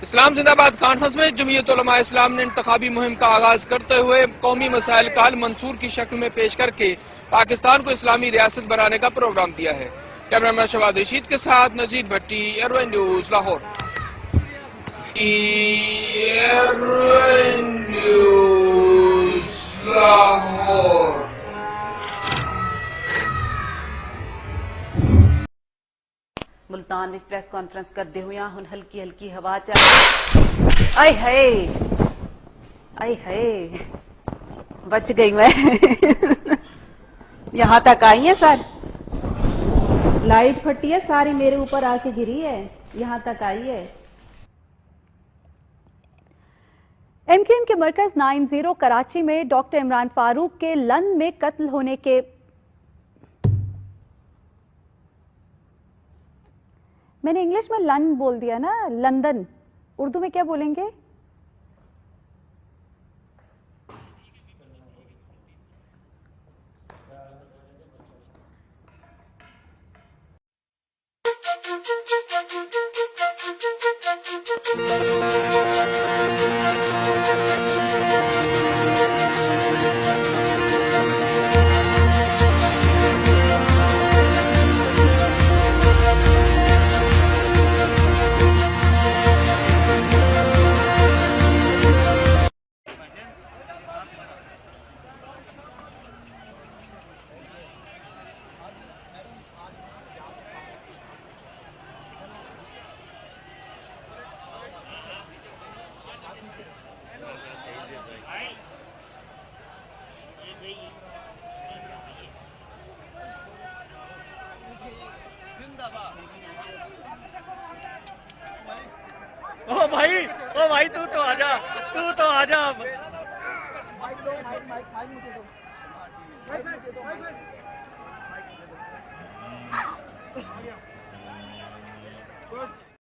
इस्लाम जिंदाबाद कॉन्फ्रेंस में जमीयत उलमा इस्लाम ने इंतखाबी मुहिम का आगाज करते हुए कौमी मसाइल का हल मंसूर की शक्ल में पेश करके पाकिस्तान को इस्लामी रियासत बनाने का प्रोग्राम दिया है। कैमरामैन शवाद रशीद के साथ नजीर भट्टी, एयरवेन न्यूज लाहौर। मुल्तान में प्रेस कॉन्फ्रेंस करते हुए हुन हल्की हल्की हवा चल। आय हाय बच गई मैं। यहाँ तक आई है सर, लाइट फटी है सारी मेरे ऊपर आके गिरी है, यहाँ तक आई है। एमक्यूएम के मरकज 90 कराची में डॉक्टर इमरान फारूक के लंदन में कत्ल होने के, मैंने इंग्लिश में लंदन बोल दिया ना, लंदन उर्दू में क्या बोलेंगे? ओ भाई तू तो आजा, तू तो आजा।